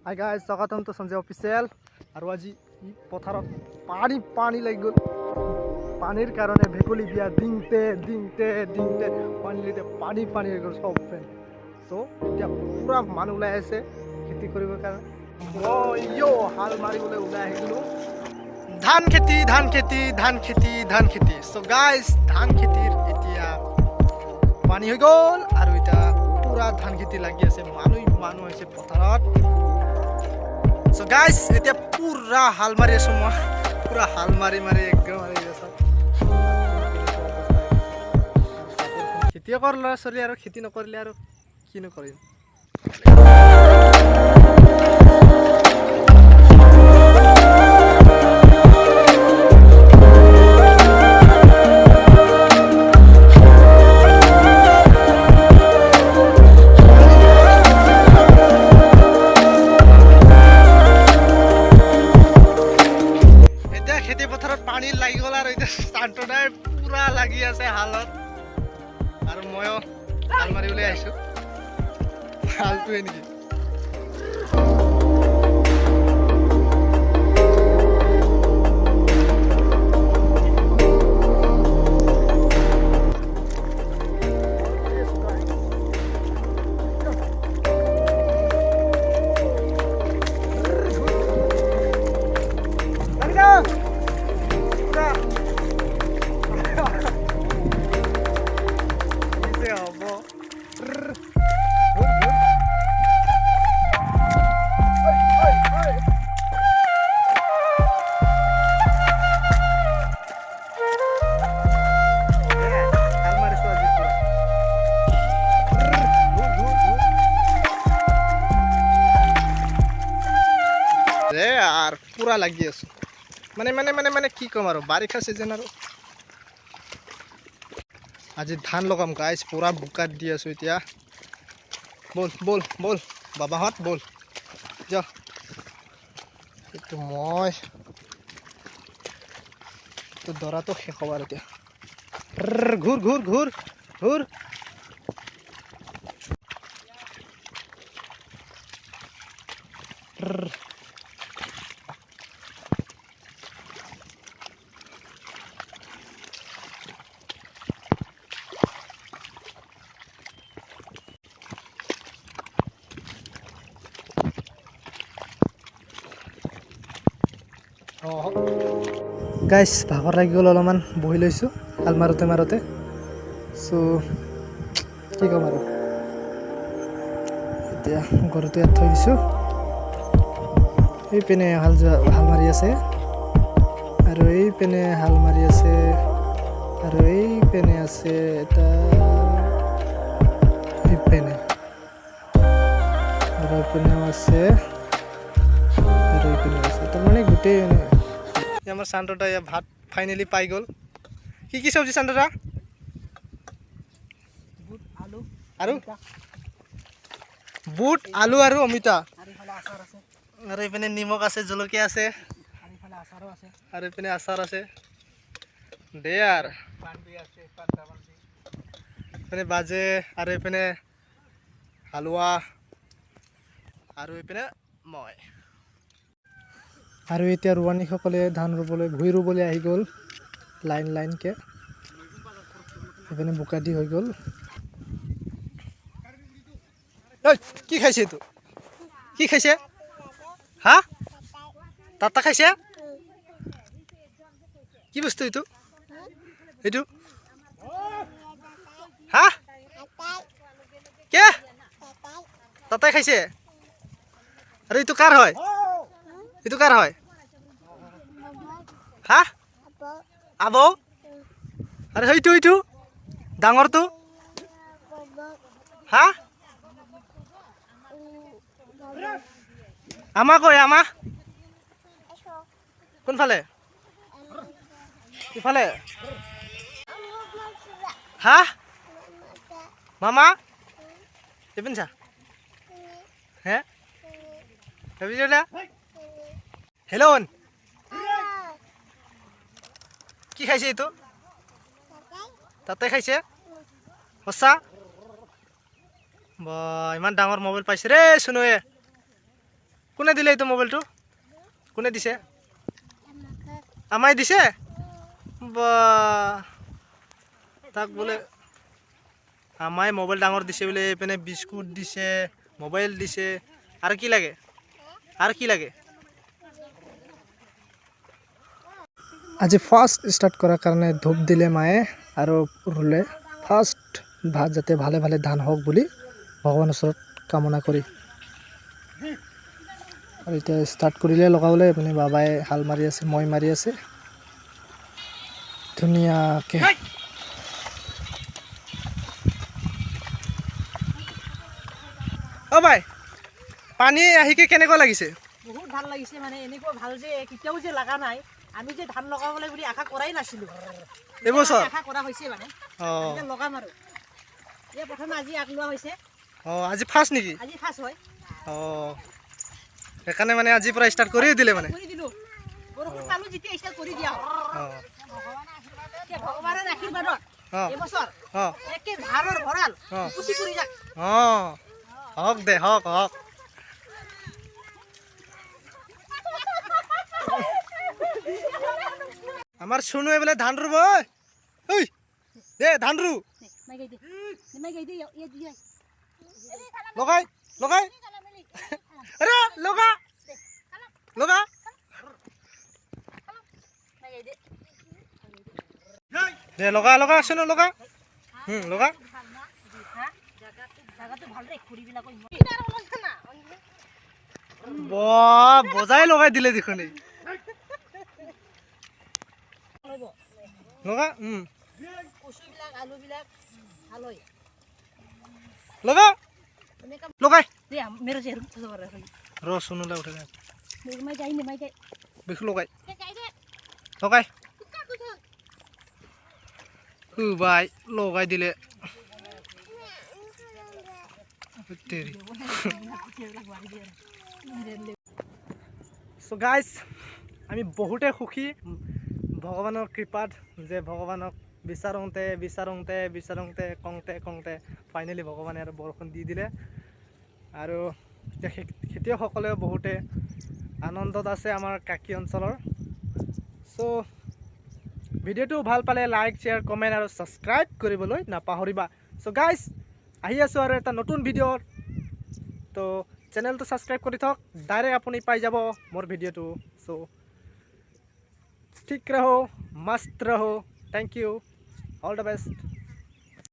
Hi guys, স্বাগতম তো Sanjay official আৰু আজি পথাৰত পানী লাগি গ'ল পানীৰ কাৰণে ভেকুলী বিয়া দিংতে পানীতে পানী হৈ গ'ল সব ফ্ৰেণ্ড সো এতিয়া পুৰা মানুহ ওলাই আছে খেতি কৰিবৰ কাৰণে হাল মাৰিবলৈ ওলাই আহিলোঁ ধান খেতি সো গাইজ ধান খেতিৰ এতিয়া পানী হৈ গ'ল আৰু এতিয়া পুৰা ধান খেতি লাগি আছে মানুহ হৈছে পথাৰত So guys, এতিয়া পুৰা হাল মাৰি আছো মই পুৰা হাল মাৰি একদম মাৰি আছো খেতিয়কৰ ল'ৰা ছোৱালী আৰু খেতি নকৰিলে আৰু কি নকৰিম খেতি পথাৰত পানী লাগি গ'ল আৰু এতিয়া চান্তদাই পুৰা লাগি আছে হালত আৰু ময়ো হাল মাৰিবলৈ আহিছোঁ হালটোৱে নেকি আৰ পুৰা লাগি আছো মানে কি কম আৰু বাৰিষা সিজন আৰু আজি ধান লগাম গাইজ পুৰা বোকাত দি আছো এতিয়া বল বাবাহঁত বল যা এইটো মই তো দৰাটো শেষ হ'ব আৰু এতিয়া ঘূৰ গাইজ ভাগৰ লাগি গ'ল অলপমান বহি লৈছোঁ হাল মাৰোতে চ' কি ক'ম আৰু এতিয়া গৰুটো ইয়াত থৈ দিছোঁ এইপিনে হাল মাৰি আছে আৰু এইপিনে হাল মাৰি আছে আৰু এইপিনে আছে এটা এইপিনে আৰু এইপিনেও আছে আৰু এইপিনে আছে তাৰমানে গোটেই আমাৰ চান্তদা ভাত ফাইনেলি পাই গ'ল কি চব্জি চান্তদা বুট আলু আৰু অমিতা আৰু এইপিনে নিমখ আছে জলকীয়া আছে আৰু এইপিনে আচাৰ আছে দে আৰু এইপিনে বাজে আৰু এইপিনে হালোৱা আৰু এইপিনে মই আৰু এতিয়া ৰোৱানীসকলে ধান ৰুবলৈ ভুই ৰুবলৈ আহি গ'ল লাইনকৈ এইপিনে বোকা দি হৈ গ'ল কি খাইছে এইটো কি খাইছে হা তাতা খাইছে কি বস্তু এইটো হা কে তাতাই খাইছে আৰু এইটো কাৰ হয় হা আবৌ আৰু সেইটো ডাঙৰটো হা আমা কোনফালে ইফালে হা মামা এইপিনে চা হে হেল্ল' কি খাইছে এইটো তাতে খাইছে সঁচা বা ইমান ডাঙৰ মোবাইল পাইছে ৰে সুনুৱে কোনে দিলে এইটো মোবাইলটো কোনে দিছে আমাই দিছে বা তাক বোলে আমাই মোবাইল ডাঙৰ দিছে বোলে এইপিনে বিস্কুট দিছে মোবাইল দিছে আৰু কি লাগে আজি ফাৰ্ষ্ট ষ্টাৰ্ট কৰাৰ কাৰণে ধূপ দিলে মায়ে আৰু ৰুলে ফাৰ্ষ্ট ভাত যাতে ভালে ভালে ধান হওক বুলি ভগৱানৰ ওচৰত কামনা কৰি আৰু এতিয়া ষ্টাৰ্ট কৰিলে লগাবলৈ মানে বাবাই হাল মাৰি আছে মই মাৰি আছে ধুনীয়াকৈ অ ভাই পানী আহিকে কেনেকুৱা লাগিছে বহুত ভাল লাগিছে মানে এনেকুৱা ভাল যে কেতিয়াও যে লগা নাই আমি যে ধান লগাবলৈ বুলি আশা কৰাই নাছিলোঁ এইবছৰ আশা কৰা হৈছে মানে লগাম আৰু এই প্ৰথমে আজি আগলোৱা হৈছে আজি ফাৰ্ষ্ট নেকি আজি ফাৰ্ষ্ট হয় সেইকাৰণে মানে আজিৰ পৰা ষ্টাৰ্ট কৰি দিলে মানে কৰি দিলোঁ বৰষুণ পালোঁ যেতিয়া ষ্টাৰ্ট কৰি দিয়া ভগৱানৰ আশীৰ্বাদত এইবছৰ একে ধানৰ ভঁৰাল উপচি পৰি যাক হওক দে হওক আমাৰ শুনুৱে বোলে ধান ৰুব ঐ দে ধান ৰু লগাই আরে লগা দে লগা আছে ন লগা লগা বজাই লগাই দিলে দেখোন লগা লগা লগাই শুনুলে উঠে বেশি লগাই ভাই লগাই দিলে সো গাইজ আমি বহুতে সুখী ভগৱানৰ কৃপাত যে ভগৱানক বিচাৰোঁতে কওঁতে ফাইনেলি ভগৱানে আৰু বৰষুণ দি দিলে আৰু খেতিয়কসকলেও বহুতে আনন্দত আছে আমাৰ কাকি অঞ্চলৰ সো ভিডিঅ'টো ভাল পালে লাইক শ্বেয়াৰ কমেণ্ট আৰু ছাবস্ক্ৰাইব কৰিবলৈ নাপাহৰিবা সো গাইজ আহি আছোঁ আৰু এটা নতুন ভিডিঅ'ত তো চেনেলটো ছাবস্ক্ৰাইব কৰি থওক ডাইৰেক্ট আপুনি পাই যাব মোৰ ভিডিঅ'টো সো ঠিক ৰহো মস্ত ৰহো thank you all the best